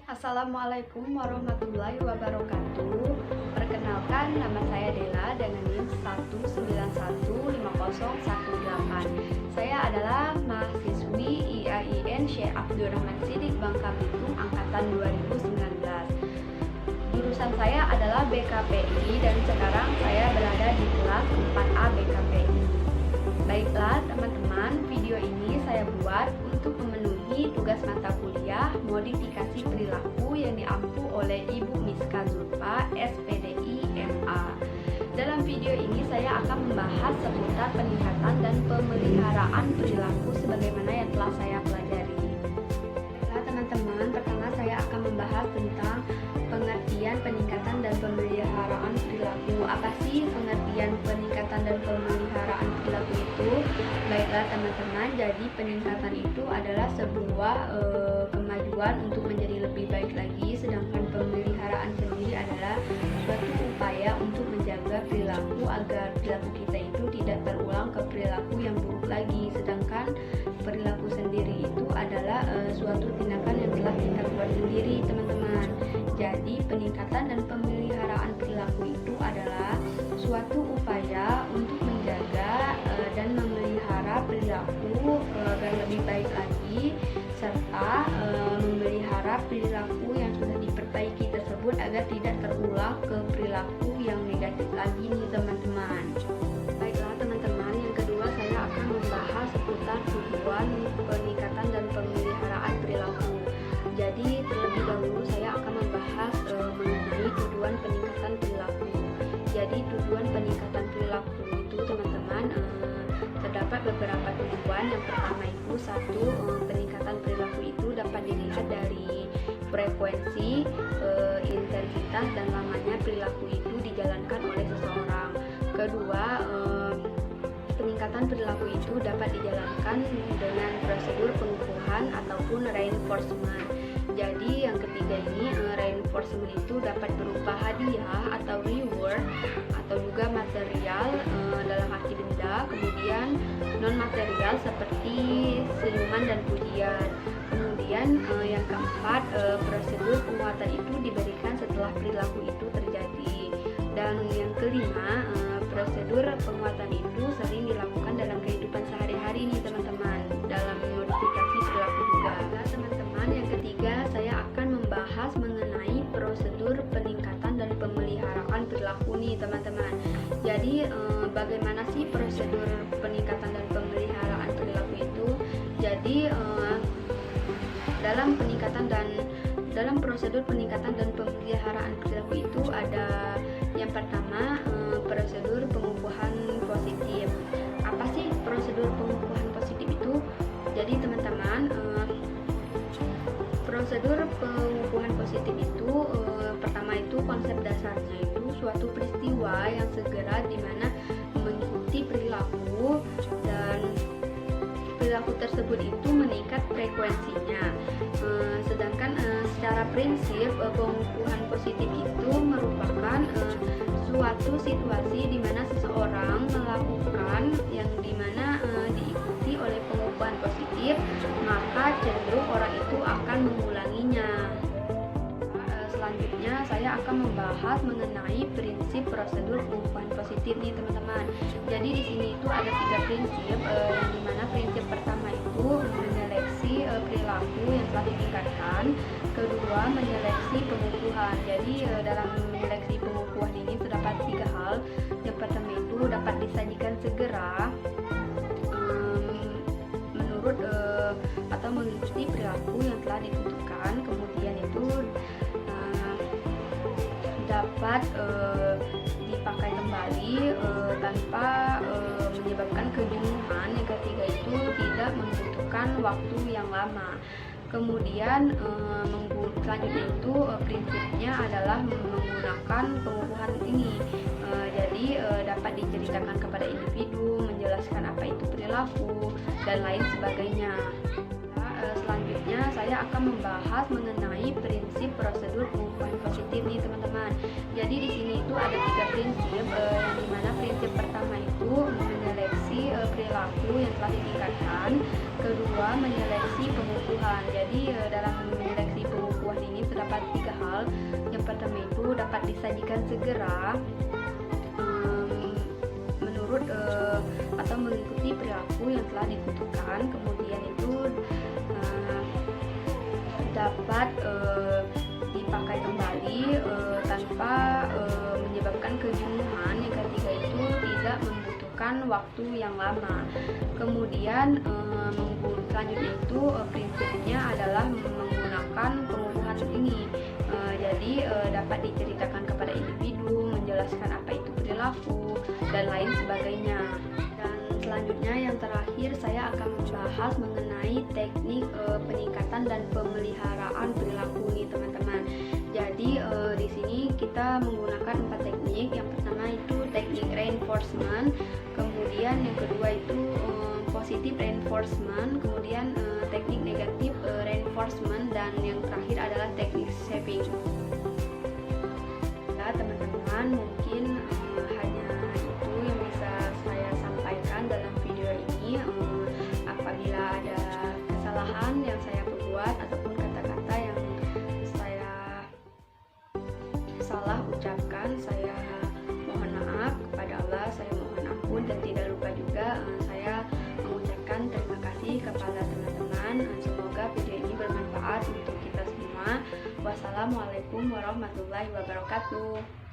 Assalamualaikum warahmatullahi wabarakatuh. Perkenalkan, nama saya Dela dengan NIM 1915018. Saya adalah mahasiswi IAIN Syekh Abdurrahman Siddiq Bangka Belitung angkatan 2019. Jurusan saya adalah BKPI dan sekarang saya berada di kelas 4A BKPI. Baiklah teman-teman, video ini saya buat untuk memenuhi tugas mata kuliah modifikasi perilaku yang diampu oleh Ibu Miska Zulfa, SPDI MA. Dalam video ini saya akan membahas seputar peningkatan dan pemeliharaan perilaku sebagaimana yang telah saya pelajari. Baiklah teman-teman, pertama saya akan membahas tentang pengertian peningkatan dan pemeliharaan perilaku. Apa sih pengertian peningkatan dan pemeliharaan perilaku itu? Baiklah teman-teman, jadi peningkatan itu adalah sebuah kemajuan untuk menjadi lebih baik lagi, sedangkan pemeliharaan sendiri adalah suatu upaya untuk menjaga perilaku agar perilaku kita itu tidak terulang ke perilaku yang buruk lagi. Sedangkan perilaku sendiri itu adalah suatu tindakan yang telah kita buat sendiri teman-teman. Jadi peningkatan dan pemeliharaan perilaku itu adalah suatu upaya untuk menjaga dan memelihara perilaku agar lebih baik lagi, serta memelihara perilaku yang sudah diperbaiki tersebut agar tidak terulang ke perilaku yang negatif lagi nih teman-teman. Baiklah teman-teman, yang kedua saya akan membahas seputar tujuan peningkatan dan pemeliharaan perilaku. Jadi terlebih dahulu saya akan membahas mengenai tujuan peningkatan perilaku. Jadi tujuan peningkatan perilaku itu teman-teman terdapat beberapa tujuan. Yang pertama itu satu, peningkatan perilaku itu dapat dilihat dari frekuensi, intensitas dan lamanya perilaku itu dijalankan oleh seseorang. Kedua, peningkatan perilaku itu dapat dijalankan dengan prosedur pengukuhan ataupun reinforcement. Jadi yang ketiga ini, reinforcement itu dapat berupa hadiah atau reward atau juga material dalam arti denda, kemudian non material seperti senyuman dan pujian. Kemudian yang keempat, prosedur penguatan itu diberikan setelah perilaku itu terjadi. Dan yang kelima, prosedur penguatan itu sering dilakukan dalam kehidupan sehari-hari nih teman-teman, dalam modifikasi perilaku juga. Nah, teman-teman, yang ketiga saya akan membahas mengenai prosedur peningkatan dan pemeliharaan perilaku nih teman-teman. Jadi bagaimana sih prosedur peningkatan dan pemeliharaan perilaku itu? Jadi dalam prosedur peningkatan dan pemeliharaan perilaku itu ada yang pertama, prosedur pengukuhan positif. Apa sih prosedur pengukuhan positif itu? Jadi teman-teman, prosedur pengukuhan positif itu pertama itu konsep dasarnya itu suatu peristiwa yang segera dimana mengikuti perilaku dan perilaku tersebut itu meningkat frekuensinya. Sedangkan secara prinsip pengukuhan positif itu merupakan suatu situasi di mana seseorang melakukan yang dimana diikuti oleh pengukuhan positif, maka cenderung orang itu akan mengulanginya. Selanjutnya saya akan membahas mengenai prinsip prosedur pengukuhan positif nih teman-teman. Jadi di sini itu ada 3 prinsip, yang dimana prinsip pertama itu menyeleksi perilaku yang telah ditingkatkan. Kedua, menyeleksi pengukuhan. Jadi dalam menyeleksi pengukuhan ini terdapat 3 hal. Yang pertama itu dapat disajikan segera menurut atau mengikuti perilaku yang telah ditentukan. Kemudian itu dapat dipakai kembali tanpa menyebabkan kejenuhan. Yang ketiga itu tidak membutuhkan waktu yang lama. Kemudian selanjutnya itu prinsipnya adalah menggunakan pengukuhan ini. Jadi dapat diceritakan kepada individu, menjelaskan apa itu perilaku dan lain sebagainya. Selanjutnya saya akan membahas mengenai prinsip prosedur pengukuhan positif nih teman-teman. Jadi di sini itu ada 3 prinsip, yang dimana prinsip pertama itu menyeleksi perilaku yang telah ditingkatkan. Kedua, menyeleksi pengukuhan. Jadi dalam menyeleksi pengukuhan ini terdapat disajikan segera menurut atau mengikuti perilaku yang telah ditentukan. Kemudian itu dapat dipakai kembali tanpa menyebabkan kejenuhan. Yang ketiga itu tidak membutuhkan waktu yang lama. Kemudian selanjutnya itu prinsipnya adalah menggunakan pengukuhan ini. Jadi dapat diceritakan kepada individu, menjelaskan apa itu perilaku dan lain sebagainya. Dan selanjutnya yang terakhir saya akan membahas mengenai teknik peningkatan dan pemeliharaan perilaku nih teman-teman. Jadi di sini kita menggunakan 4 teknik. Yang pertama itu teknik reinforcement, kemudian yang kedua itu positive reinforcement, kemudian teknik negatif reinforcement, dan yang terakhir adalah teknik shaping. Nah teman-teman, mungkin hanya itu yang bisa saya sampaikan dalam video ini. Apabila ada kesalahan yang saya perbuat ataupun kata-kata yang saya salah ucapkan, saya mohon maaf kepada Allah, saya mohon ampun, dan tidak lupa juga saya mengucapkan terima kasih kepada teman-teman. Semoga video ini bermanfaat untuk kita semua. Wassalamualaikum warahmatullahi wabarakatuh.